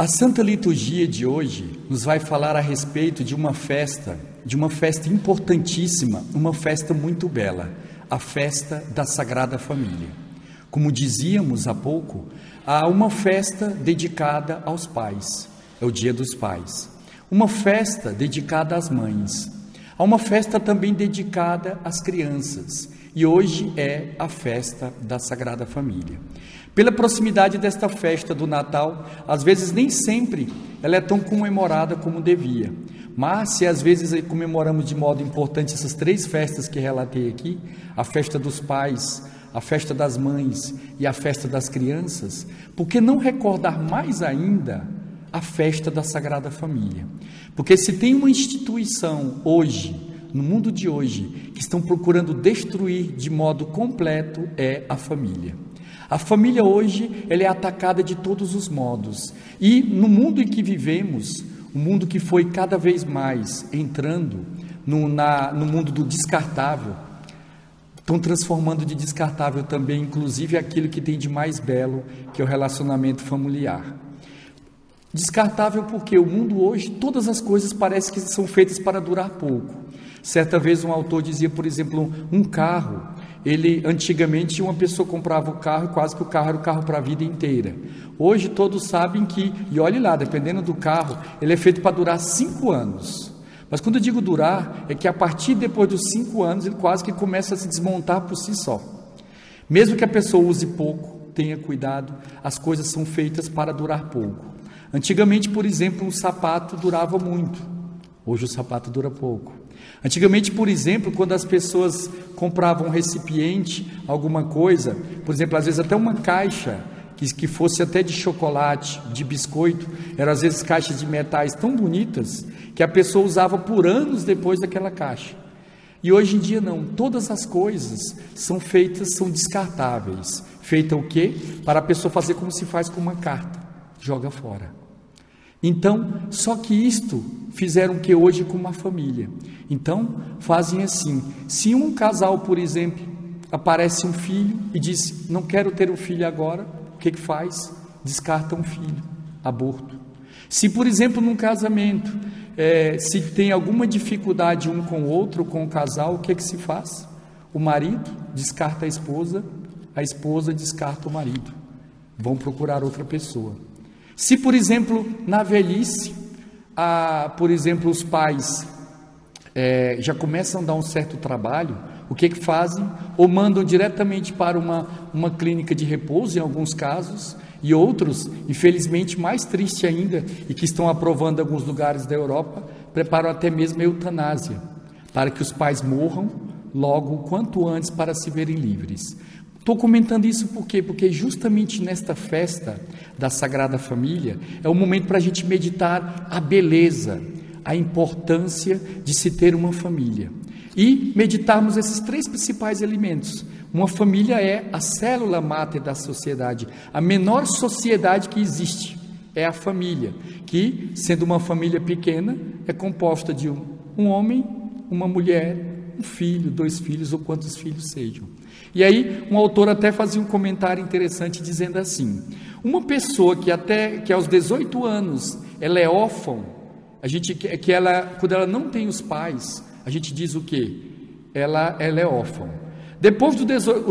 A Santa Liturgia de hoje nos vai falar a respeito de uma festa importantíssima, uma festa muito bela, a festa da Sagrada Família. Como dizíamos há pouco, há uma festa dedicada aos pais, é o Dia dos Pais. Uma festa dedicada às mães. Há uma festa também dedicada às crianças, e hoje é a festa da Sagrada Família. Pela proximidade desta festa do Natal, às vezes nem sempre ela é tão comemorada como devia. Mas se às vezes comemoramos de modo importante essas três festas que relatei aqui, a festa dos pais, a festa das mães e a festa das crianças, por que não recordar mais ainda a festa da Sagrada Família? Porque se tem uma instituição hoje, no mundo de hoje, que estão procurando destruir de modo completo, é a família. A família hoje, ela é atacada de todos os modos. E no mundo em que vivemos, o mundo que foi cada vez mais entrando no mundo do descartável, estão transformando de descartável também, inclusive, aquilo que tem de mais belo, que é o relacionamento familiar. Descartável porque o mundo hoje, todas as coisas parecem que são feitas para durar pouco. Certa vez um autor dizia, por exemplo, um carro. Antigamente uma pessoa comprava o carro e quase que o carro era o carro para a vida inteira. Hoje todos sabem que, e olhe lá, dependendo do carro, ele é feito para durar 5 anos. Mas quando eu digo durar, é que a partir depois dos 5 anos, ele quase que começa a se desmontar por si só. Mesmo que a pessoa use pouco, tenha cuidado, as coisas são feitas para durar pouco. Antigamente, por exemplo, um sapato durava muito. Hoje o sapato dura pouco. Antigamente, por exemplo, quando as pessoas compravam um recipiente, alguma coisa, por exemplo, às vezes até uma caixa que fosse até de chocolate, de biscoito, eram às vezes caixas de metais tão bonitas que a pessoa usava por anos depois daquela caixa. E hoje em dia não, todas as coisas são descartáveis. Feita o quê? Para a pessoa fazer como se faz com uma carta, joga fora. Então, só que isto fizeram que hoje com uma família. Então, fazem assim, se um casal, por exemplo, aparece um filho e diz, não quero ter um filho agora, o que faz? Descarta um filho, aborto. Se, por exemplo, num casamento, se tem alguma dificuldade um com o outro, com o casal, o que se faz? O marido descarta a esposa descarta o marido. Vão procurar outra pessoa. Se, por exemplo, na velhice, por exemplo, os pais já começam a dar um certo trabalho, o que fazem? Ou mandam diretamente para uma clínica de repouso, em alguns casos, e outros, infelizmente, mais triste ainda, e que estão aprovando em alguns lugares da Europa, preparam até mesmo a eutanásia, para que os pais morram logo, quanto antes, para se verem livres. Estou comentando isso por quê? Porque justamente nesta festa da Sagrada Família é o momento para a gente meditar a beleza, a importância de se ter uma família e meditarmos esses 3 principais elementos. Uma família é a célula máter da sociedade, a menor sociedade que existe é a família, que, sendo uma família pequena, é composta de um homem, uma mulher, um filho, 2 filhos ou quantos filhos sejam. E aí um autor até fazia um comentário interessante dizendo assim, uma pessoa que aos 18 anos ela é órfã, quando ela não tem os pais, a gente diz o quê? Ela é órfã. Depois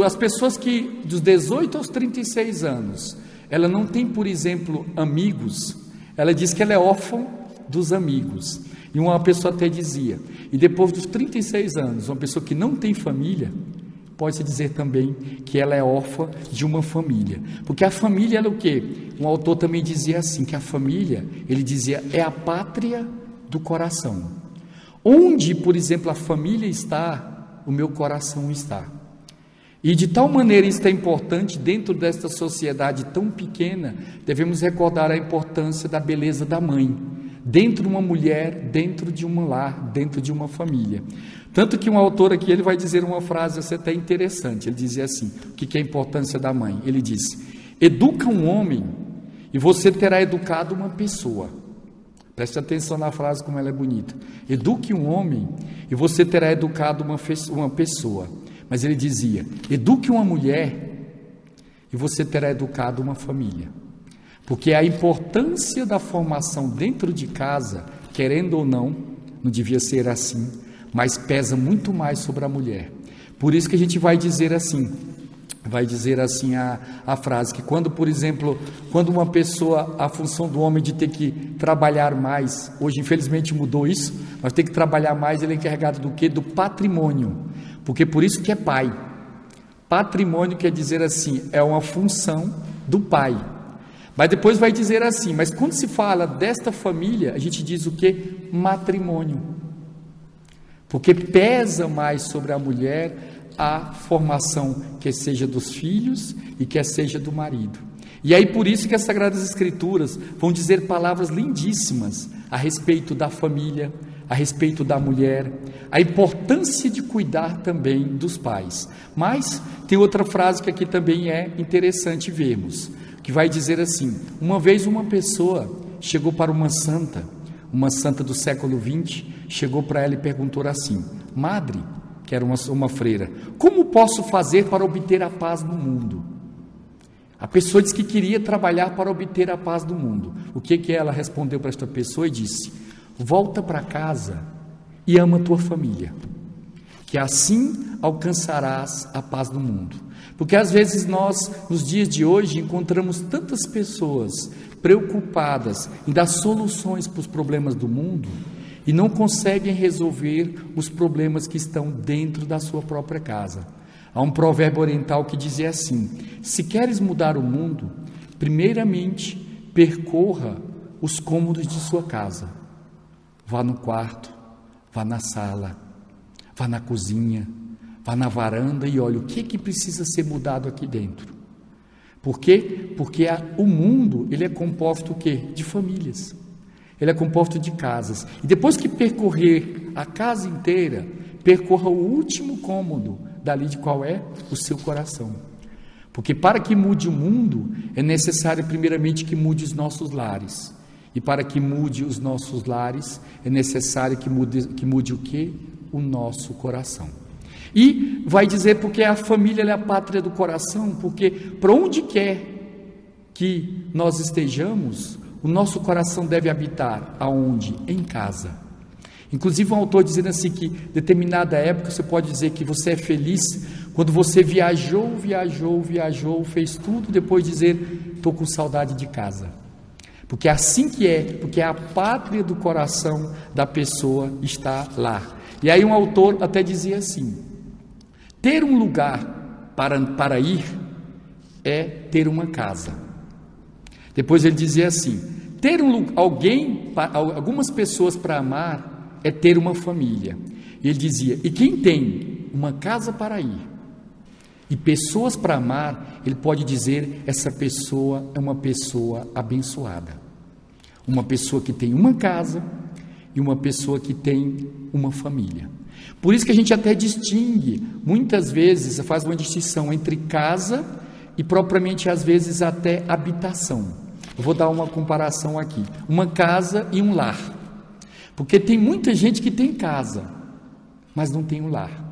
as pessoas que dos 18 aos 36 anos, ela não tem, por exemplo, amigos, ela diz que ela é órfã dos amigos. E uma pessoa até dizia, e depois dos 36 anos, uma pessoa que não tem família, pode-se dizer também que ela é órfã de uma família. Porque a família, ela é o quê? Um autor também dizia assim, que a família, ele dizia, é a pátria do coração. Onde, por exemplo, a família está, o meu coração está. E de tal maneira isso é importante, dentro desta sociedade tão pequena, devemos recordar a importância da beleza da mãe, dentro de uma mulher, dentro de um lar, dentro de uma família. Tanto que um autor aqui, ele vai dizer uma frase até interessante, ele dizia assim, o que é a importância da mãe? Ele diz, educa um homem e você terá educado uma pessoa. Preste atenção na frase como ela é bonita. Eduque um homem e você terá educado uma pessoa. Mas ele dizia, eduque uma mulher e você terá educado uma família. Porque a importância da formação dentro de casa, querendo ou não devia ser assim, mas pesa muito mais sobre a mulher. Por isso que a gente vai dizer assim a frase, que quando, por exemplo, quando uma pessoa, a função do homem de ter que trabalhar mais, hoje infelizmente mudou isso, mas tem que trabalhar mais, ele é encarregado do quê? Do patrimônio, porque por isso que é pai. Patrimônio quer dizer assim, é uma função do pai. Mas depois vai dizer assim, mas quando se fala desta família, a gente diz o quê? Matrimônio. Porque pesa mais sobre a mulher a formação, quer seja dos filhos e quer seja do marido. E aí por isso que as Sagradas Escrituras vão dizer palavras lindíssimas a respeito da família, a respeito da mulher, a importância de cuidar também dos pais. Mas tem outra frase que aqui também é interessante vermos, que vai dizer assim: uma vez uma pessoa chegou para uma santa do século XX, chegou para ela e perguntou assim: madre, que era uma freira, como posso fazer para obter a paz no mundo? A pessoa disse que queria trabalhar para obter a paz do mundo. O que ela respondeu para esta pessoa e disse: volta para casa e ama a tua família, que assim alcançarás a paz do mundo. Porque às vezes nós, nos dias de hoje, encontramos tantas pessoas preocupadas em dar soluções para os problemas do mundo e não conseguem resolver os problemas que estão dentro da sua própria casa. Há um provérbio oriental que dizia assim: se queres mudar o mundo, primeiramente percorra os cômodos de sua casa. Vá no quarto, vá na sala, vá na cozinha, vá na varanda e olhe o que precisa ser mudado aqui dentro. Por quê? Porque o mundo, ele é composto o quê? De famílias. Ele é composto de casas. E depois que percorrer a casa inteira, percorra o último cômodo dali de qual é o seu coração. Porque para que mude o mundo, é necessário primeiramente que mude os nossos lares. E para que mude os nossos lares, é necessário que mude o quê? O nosso coração. E vai dizer porque a família é a pátria do coração, porque para onde quer que nós estejamos, o nosso coração deve habitar aonde? Em casa. Inclusive um autor dizendo assim que em determinada época você pode dizer que você é feliz quando você viajou, fez tudo, depois dizer: estou com saudade de casa. Porque é assim que é, porque a pátria do coração da pessoa está lá. E aí um autor até dizia assim: ter um lugar para ir é ter uma casa. Depois ele dizia assim: ter algumas pessoas para amar é ter uma família. E ele dizia: e quem tem uma casa para ir e pessoas para amar, ele pode dizer: essa pessoa é uma pessoa abençoada. Uma pessoa que tem uma casa e uma pessoa que tem uma família. Por isso que a gente até distingue, muitas vezes faz uma distinção entre casa e propriamente às vezes até habitação. Eu vou dar uma comparação aqui: uma casa e um lar. Porque tem muita gente que tem casa, mas não tem um lar.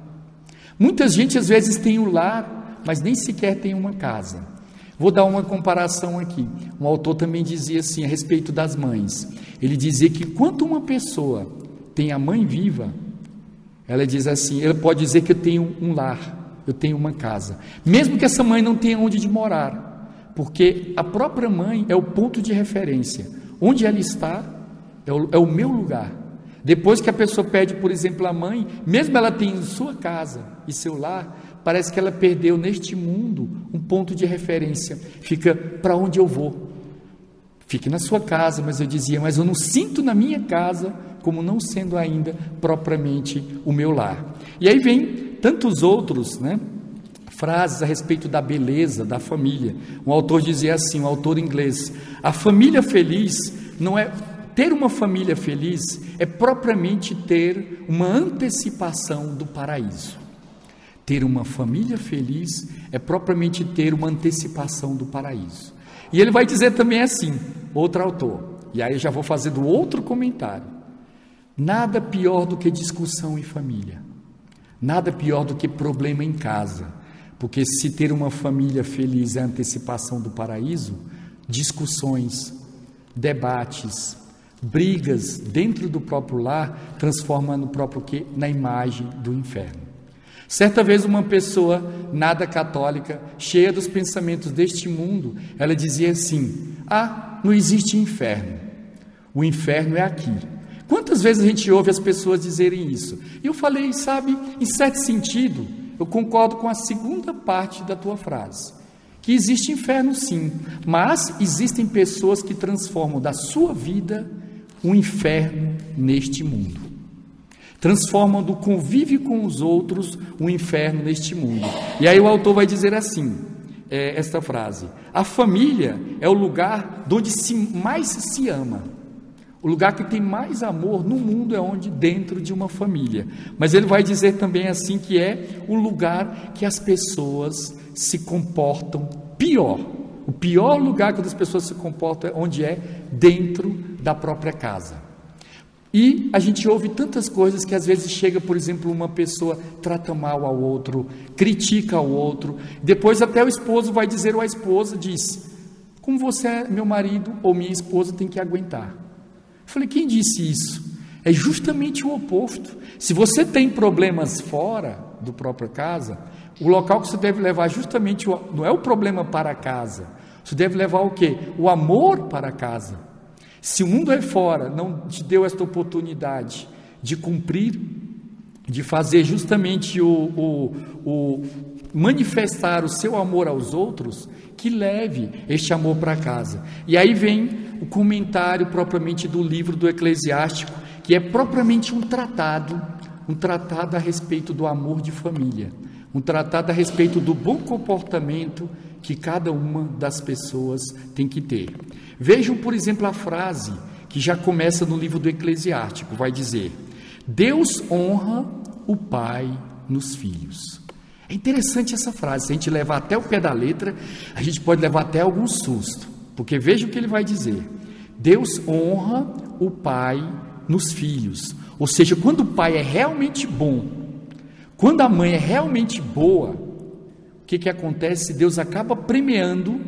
Muita gente às vezes tem um lar, mas nem sequer tem uma casa. Vou dar uma comparação aqui. Um autor também dizia assim a respeito das mães. Ele dizia que quando uma pessoa tem a mãe viva, ela diz assim, ela pode dizer que eu tenho um lar, eu tenho uma casa, mesmo que essa mãe não tenha onde de morar, porque a própria mãe é o ponto de referência. Onde ela está é o meu lugar. Depois que a pessoa perde, por exemplo, a mãe, mesmo ela tendo sua casa e seu lar, parece que ela perdeu neste mundo um ponto de referência. Fica: para onde eu vou? Fique na sua casa. Mas eu dizia: mas eu não sinto na minha casa como não sendo ainda propriamente o meu lar. E aí vem tantos outros, frases a respeito da beleza da família. Um autor dizia assim, um autor inglês: a família feliz não é... Ter uma família feliz é propriamente ter uma antecipação do paraíso. Ter uma família feliz é propriamente ter uma antecipação do paraíso. E ele vai dizer também assim, outro autor, e aí eu já vou fazer do outro comentário: nada pior do que discussão em família, nada pior do que problema em casa, porque se ter uma família feliz é a antecipação do paraíso, discussões, debates, brigas dentro do próprio lar, transforma no próprio quê? Na imagem do inferno. Certa vez uma pessoa nada católica, cheia dos pensamentos deste mundo, ela dizia assim: não existe inferno, o inferno é aqui. Quantas vezes a gente ouve as pessoas dizerem isso? E eu falei, sabe, em certo sentido, eu concordo com a segunda parte da tua frase, que existe inferno sim, mas existem pessoas que transformam da sua vida um inferno neste mundo. Transformam do convívio com os outros um inferno neste mundo. E aí o autor vai dizer assim, esta frase: a família é o lugar onde mais se ama. O lugar que tem mais amor no mundo é onde dentro de uma família. Mas ele vai dizer também assim que é o lugar que as pessoas se comportam pior. O pior lugar que as pessoas se comportam é onde é dentro da própria casa. E a gente ouve tantas coisas que às vezes chega, por exemplo, uma pessoa trata mal ao outro, critica ao outro, depois até o esposo vai dizer, ou a esposa diz: como você é meu marido ou minha esposa, tem que aguentar. Eu falei, quem disse isso? É justamente o oposto. Se você tem problemas fora do própria casa, o local que você deve levar justamente, não é o problema para a casa, você deve levar o quê? O amor para a casa. Se o mundo aí fora não te deu esta oportunidade de cumprir, de fazer justamente manifestar o seu amor aos outros, que leve este amor para casa. E aí vem o comentário propriamente do livro do Eclesiástico, que é propriamente um tratado a respeito do amor de família, um tratado a respeito do bom comportamento que cada uma das pessoas tem que ter. Vejam, por exemplo, a frase que já começa no livro do Eclesiástico, vai dizer: Deus honra o pai nos filhos. É interessante essa frase, se a gente levar até o pé da letra, a gente pode levar até algum susto, porque veja o que ele vai dizer: Deus honra o pai nos filhos. Ou seja, quando o pai é realmente bom, quando a mãe é realmente boa, o que acontece? Deus acaba premiando,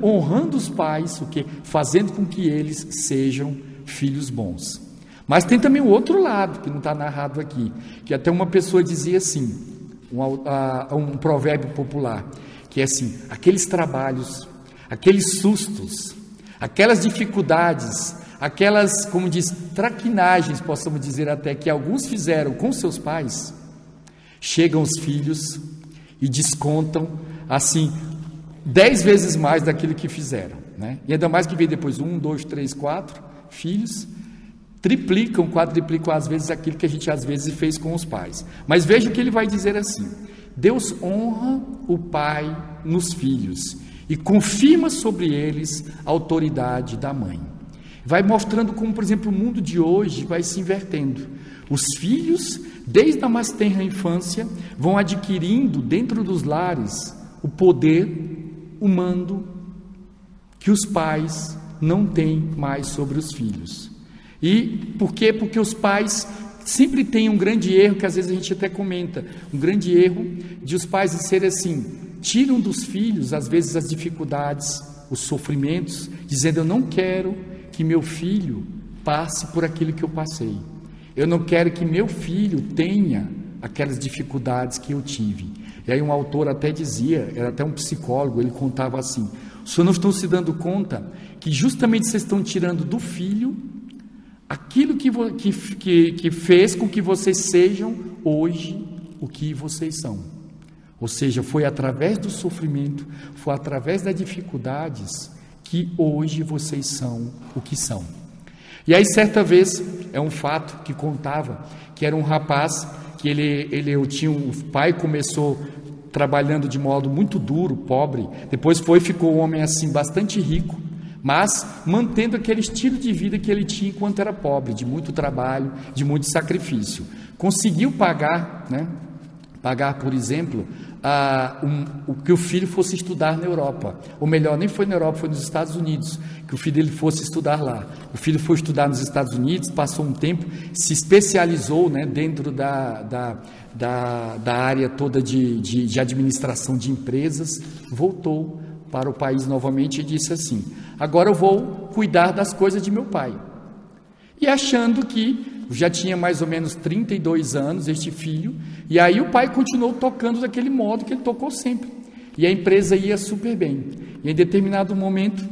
honrando os pais, fazendo com que eles sejam filhos bons. Mas tem também o outro lado, que não está narrado aqui, que até uma pessoa dizia assim, um provérbio popular, que é assim: aqueles trabalhos, aqueles sustos, aquelas dificuldades, aquelas, como diz, traquinagens, possamos dizer até, que alguns fizeram com seus pais, chegam os filhos e descontam, assim, 10 vezes mais daquilo que fizeram, né? E ainda mais que vem depois 1, 2, 3, 4 filhos, triplicam, quadriplicam às vezes aquilo que a gente às vezes fez com os pais. Mas veja o que ele vai dizer assim: Deus honra o pai nos filhos e confirma sobre eles a autoridade da mãe. Vai mostrando como, por exemplo, o mundo de hoje vai se invertendo. Os filhos, desde a mais tenra infância, vão adquirindo dentro dos lares o poder, o mando que os pais não têm mais sobre os filhos. E por quê? Porque os pais sempre têm um grande erro, que às vezes a gente até comenta, um grande erro de os pais serem assim, tiram dos filhos às vezes as dificuldades, os sofrimentos, dizendo: eu não quero que meu filho passe por aquilo que eu passei, eu não quero que meu filho tenha aquelas dificuldades que eu tive. E aí um autor até dizia, era até um psicólogo, ele contava assim: os senhores não estão se dando conta que justamente vocês estão tirando do filho aquilo que fez com que vocês sejam hoje o que vocês são. Ou seja, foi através do sofrimento, foi através das dificuldades que hoje vocês são o que são. E aí certa vez, é um fato que contava, que era um rapaz que o pai começou trabalhando de modo muito duro, pobre, depois ficou um homem assim bastante rico, mas mantendo aquele estilo de vida que ele tinha enquanto era pobre, de muito trabalho, de muito sacrifício. Conseguiu pagar, por exemplo, que o filho fosse estudar na Europa, ou melhor, nem foi na Europa, foi nos Estados Unidos, que o filho dele fosse estudar lá. O filho foi estudar nos Estados Unidos, passou um tempo, se especializou, dentro da área toda de administração de empresas, voltou para o país novamente e disse assim: agora eu vou cuidar das coisas de meu pai. E achando que já tinha mais ou menos 32 anos este filho, e aí o pai continuou tocando daquele modo que ele tocou sempre, e a empresa ia super bem. E em determinado momento,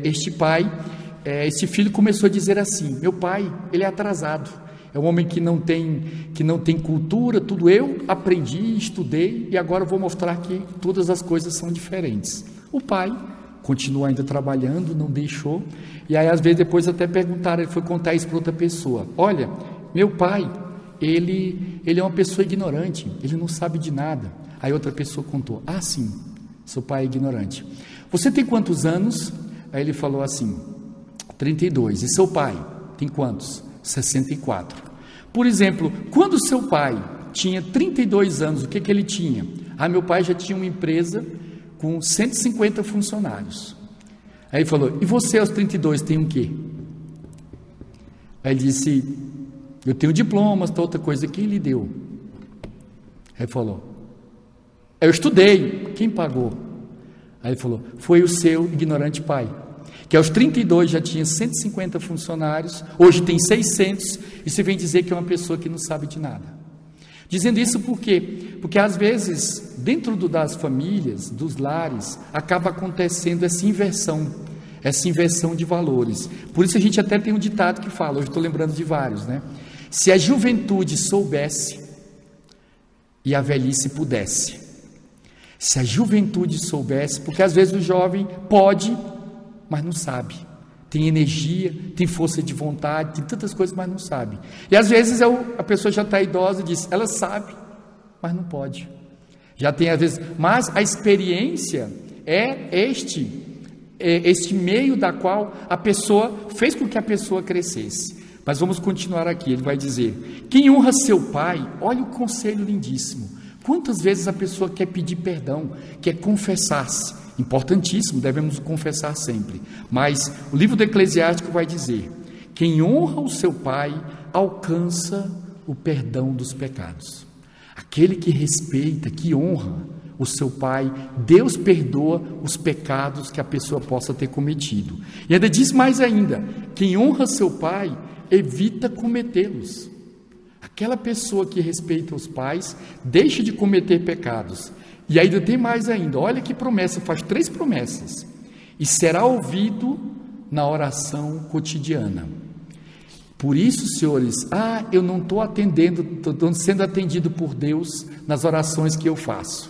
esse filho começou a dizer assim: meu pai, ele é atrasado, é um homem que não tem cultura, tudo eu aprendi, estudei, e agora eu vou mostrar que todas as coisas são diferentes. O pai continuou ainda trabalhando, não deixou, e aí às vezes depois até perguntaram, ele foi contar isso para outra pessoa: olha, meu pai, ele é uma pessoa ignorante, ele não sabe de nada. Aí outra pessoa contou: ah, sim, seu pai é ignorante. Você tem quantos anos? Aí ele falou assim: 32. E seu pai tem quantos? 64. Por exemplo, quando seu pai tinha 32 anos, o que ele tinha? Ah, meu pai já tinha uma empresa com 150 funcionários. Aí ele falou: e você aos 32 tem o quê? Aí ele disse: eu tenho diplomas, outra coisa. Quem lhe deu? Aí ele falou: eu estudei. Quem pagou? Aí ele falou: foi o seu ignorante pai, que aos 32 já tinha 150 funcionários, hoje tem 600, e você vem dizer que é uma pessoa que não sabe de nada. Dizendo isso por quê? Porque às vezes, dentro das famílias, dos lares, acaba acontecendo essa inversão de valores. Por isso a gente até tem um ditado que fala, hoje estou lembrando de vários, né? Se a juventude soubesse e a velhice pudesse. Se a juventude soubesse, porque às vezes o jovem pode, mas não sabe. Tem energia, tem força de vontade, tem tantas coisas, mas não sabe. E às vezes a pessoa já está idosa e diz: ela sabe, mas não pode. Já tem às vezes, mas a experiência é este meio da qual a pessoa fez com que a pessoa crescesse. Mas vamos continuar aqui, ele vai dizer: quem honra seu pai, olha o conselho lindíssimo. Quantas vezes a pessoa quer pedir perdão, quer confessar-se? Importantíssimo, devemos confessar sempre. Mas o livro do Eclesiástico vai dizer: quem honra o seu pai alcança o perdão dos pecados. Aquele que respeita, que honra o seu pai, Deus perdoa os pecados que a pessoa possa ter cometido. E ainda diz mais ainda: quem honra seu pai evita cometê-los. Aquela pessoa que respeita os pais deixa de cometer pecados. E ainda tem mais ainda, olha que promessa, faz 3 promessas: e será ouvido na oração cotidiana. Por isso, senhores, eu não estou sendo atendido por Deus nas orações que eu faço.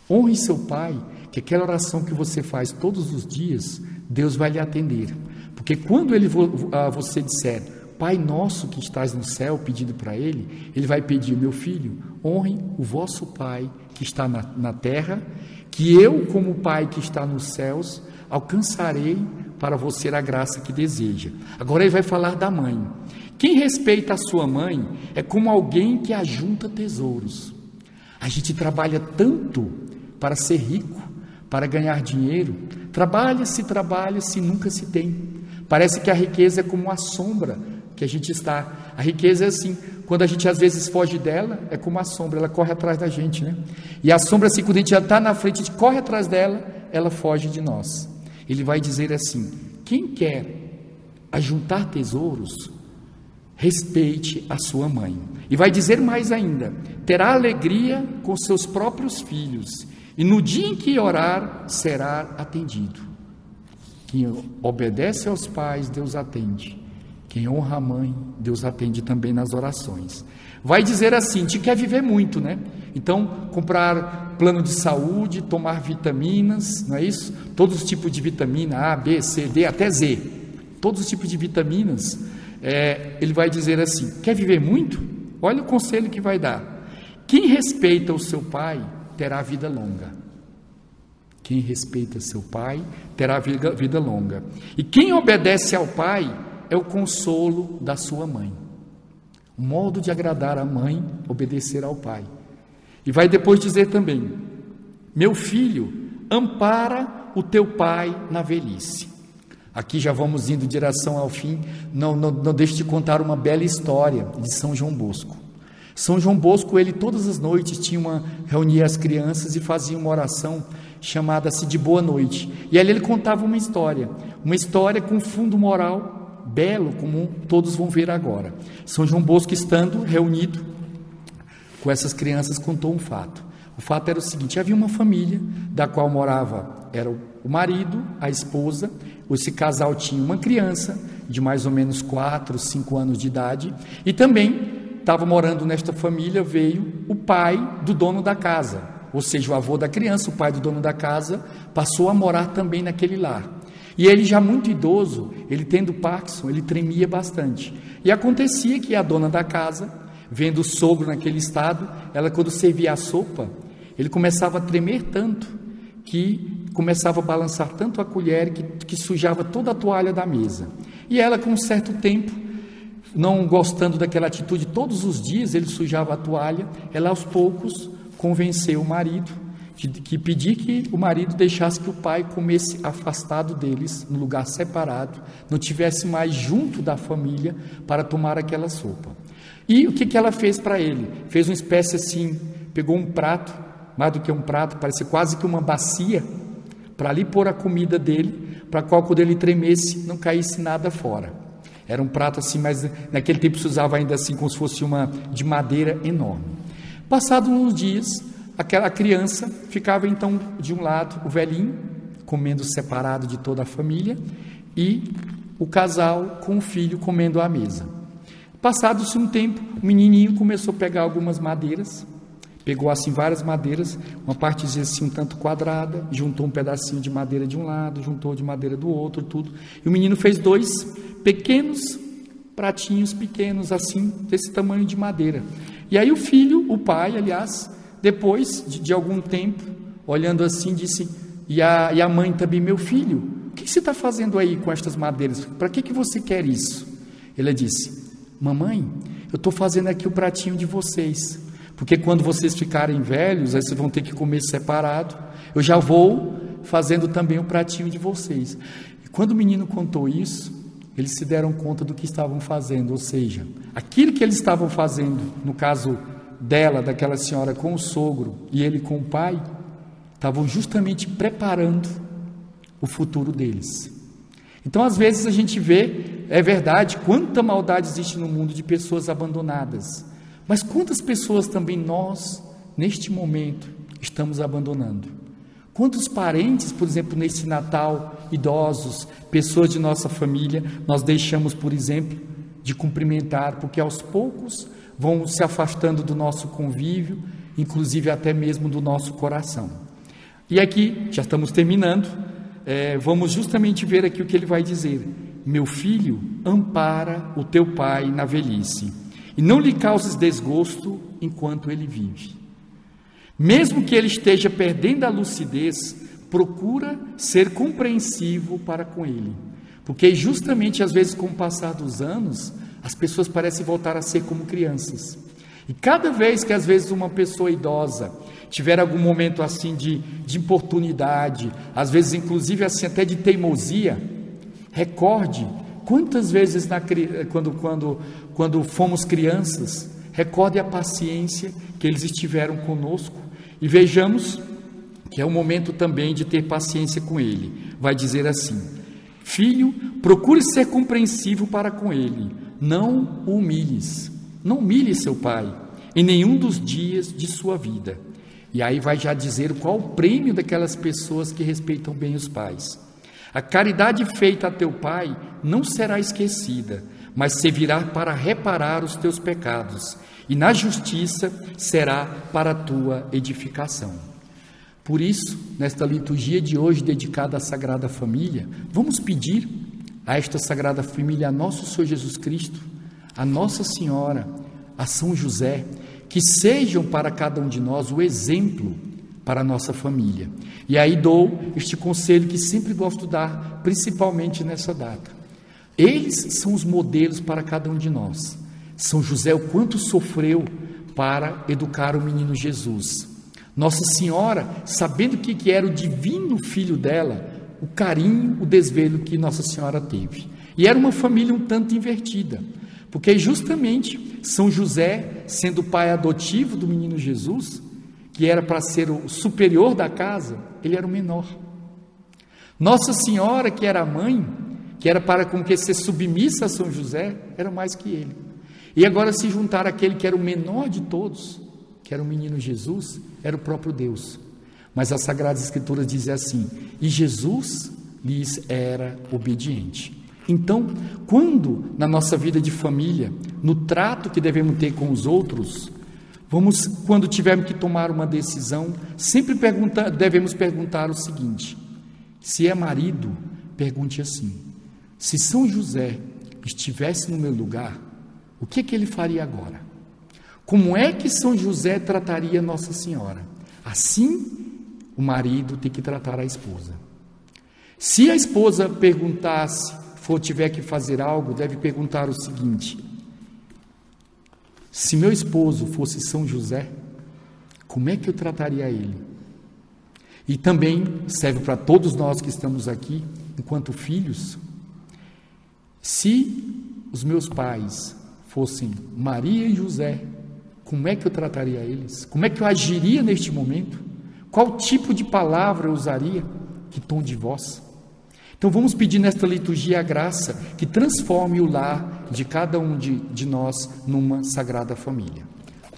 Honre seu pai, que aquela oração que você faz todos os dias, Deus vai lhe atender. Porque quando você disser: Pai nosso que estás no céu, pedindo para ele vai pedir: meu filho, honre o vosso pai que está na terra, que eu, como pai que está nos céus, alcançarei para você a graça que deseja. Agora ele vai falar da mãe. Quem respeita a sua mãe é como alguém que ajunta tesouros. A gente trabalha tanto para ser rico, para ganhar dinheiro. Trabalha-se, nunca se tem. Parece que a riqueza é como a sombra que a gente está. A riqueza é assim, quando a gente às vezes foge dela, é como a sombra, ela corre atrás da gente, né? E a sombra, assim, quando a gente já está na frente, a gente corre atrás dela, ela foge de nós. Ele vai dizer assim: quem quer ajuntar tesouros, respeite a sua mãe. E vai dizer mais ainda: terá alegria com seus próprios filhos, e no dia em que orar, será atendido. Quem obedece aos pais, Deus atende. Quem honra a mãe, Deus atende também nas orações. Vai dizer assim: te quer viver muito, né? Então, comprar plano de saúde, tomar vitaminas, não é isso? Todos os tipos de vitamina, A, B, C, D, até Z. Todos os tipos de vitaminas. Ele vai dizer assim: quer viver muito? Olha o conselho que vai dar. Quem respeita o seu pai, terá vida longa. Quem respeita seu pai, terá vida longa. E quem obedece ao pai, é o consolo da sua mãe. O modo de agradar a mãe, obedecer ao pai. E vai depois dizer também: meu filho, ampara o teu pai na velhice. Aqui já vamos indo em direção ao fim. Não deixe de contar uma bela história de São João Bosco. São João Bosco, ele todas as noites reunia as crianças e fazia uma oração chamada-se de Boa Noite. E ali ele contava uma história com fundo moral belo, como todos vão ver agora. São João Bosco, estando reunido com essas crianças, contou um fato. O fato era o seguinte: havia uma família da qual morava, era o marido, a esposa. Esse casal tinha uma criança de mais ou menos 4, 5 anos de idade, e também estava morando nesta família, veio o pai do dono da casa, ou seja, o avô da criança, o pai do dono da casa, passou a morar também naquele lar. E ele, já muito idoso, ele tendo Parkinson, ele tremia bastante. E acontecia que a dona da casa, vendo o sogro naquele estado, ela, quando servia a sopa, ele começava a tremer tanto, que começava a balançar tanto a colher, que sujava toda a toalha da mesa. E ela, com um certo tempo, não gostando daquela atitude, todos os dias ele sujava a toalha, ela aos poucos convenceu o marido, que pedir que o marido deixasse que o pai comesse afastado deles, no lugar separado, não tivesse mais junto da família para tomar aquela sopa. E o que ela fez para ele? Fez uma espécie assim, pegou um prato, mais do que um prato, parecia quase que uma bacia, para ali pôr a comida dele, para qual, quando ele tremesse, não caísse nada fora. Era um prato assim, mas naquele tempo se usava ainda assim, como se fosse uma de madeira enorme. Passados uns dias, aquela criança ficava então de um lado, o velhinho, comendo separado de toda a família, e o casal com o filho comendo à mesa. Passado-se um tempo, o menininho começou a pegar algumas madeiras, pegou assim várias madeiras, uma partezinha assim um tanto quadrada, juntou um pedacinho de madeira de um lado, juntou de madeira do outro, tudo. E o menino fez 2 pequenos pratinhos pequenos assim, desse tamanho de madeira. E aí o filho, o pai, aliás, depois de algum tempo, olhando assim, disse, e a mãe também: meu filho, o que você está fazendo aí com estas madeiras? Para que você quer isso? Ele disse: mamãe, eu estou fazendo aqui o pratinho de vocês, porque quando vocês ficarem velhos, aí vocês vão ter que comer separado, eu já vou fazendo também o pratinho de vocês. E quando o menino contou isso, eles se deram conta do que estavam fazendo, ou seja, aquilo que eles estavam fazendo, no caso dela, daquela senhora com o sogro e ele com o pai, estavam justamente preparando o futuro deles. Então, às vezes a gente vê, é verdade, quanta maldade existe no mundo de pessoas abandonadas, mas quantas pessoas também nós, neste momento, estamos abandonando? Quantos parentes, por exemplo, nesse Natal, idosos, pessoas de nossa família, nós deixamos, por exemplo, de cumprimentar, porque aos poucos vão se afastando do nosso convívio, inclusive até mesmo do nosso coração. E aqui, já estamos terminando, vamos justamente ver aqui o que ele vai dizer. Meu filho, ampara o teu pai na velhice, e não lhe causes desgosto enquanto ele vive. Mesmo que ele esteja perdendo a lucidez, procura ser compreensivo para com ele, porque justamente às vezes com o passar dos anos, as pessoas parecem voltar a ser como crianças. E cada vez que às vezes uma pessoa idosa tiver algum momento assim de importunidade, às vezes inclusive assim até de teimosia, recorde quantas vezes quando fomos crianças, recorde a paciência que eles estiveram conosco, e vejamos que é o momento também de ter paciência com ele. Vai dizer assim: filho, procure ser compreensivo para com ele, não o humilhes, não humilhe seu pai em nenhum dos dias de sua vida. E aí vai já dizer qual o prêmio daquelas pessoas que respeitam bem os pais. A caridade feita a teu pai não será esquecida, mas servirá para reparar os teus pecados, e na justiça será para a tua edificação. Por isso, nesta liturgia de hoje dedicada à Sagrada Família, vamos pedir a esta Sagrada Família, a nosso Senhor Jesus Cristo, a Nossa Senhora, a São José, que sejam para cada um de nós o exemplo para a nossa família. E aí dou este conselho que sempre gosto de dar, principalmente nessa data. Eles são os modelos para cada um de nós. São José, o quanto sofreu para educar o menino Jesus. Nossa Senhora, sabendo que era o divino filho dela, o carinho, o desvelo que Nossa Senhora teve. E era uma família um tanto invertida, porque justamente São José, sendo o pai adotivo do menino Jesus, que era para ser o superior da casa, ele era o menor. Nossa Senhora, que era a mãe, que era para com que ser submissa a São José, era mais que ele. E agora se juntar aquele que era o menor de todos, que era o menino Jesus, era o próprio Deus. Mas as Sagradas Escrituras dizem assim: e Jesus lhes era obediente. Então, quando na nossa vida de família, no trato que devemos ter com os outros, quando tivermos que tomar uma decisão, sempre devemos perguntar o seguinte: se é marido, pergunte assim: se São José estivesse no meu lugar, o que ele faria agora? Como é que São José trataria Nossa Senhora? Assim, o marido tem que tratar a esposa. Se a esposa tiver que fazer algo, deve perguntar o seguinte: se meu esposo fosse São José, como é que eu trataria ele? E também serve para todos nós que estamos aqui, enquanto filhos. Se os meus pais fossem Maria e José, como é que eu trataria eles? Como é que eu agiria neste momento? Qual tipo de palavra eu usaria? Que tom de voz? Então vamos pedir nesta liturgia a graça que transforme o lar de cada um de nós numa sagrada família.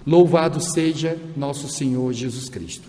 Louvado seja nosso Senhor Jesus Cristo.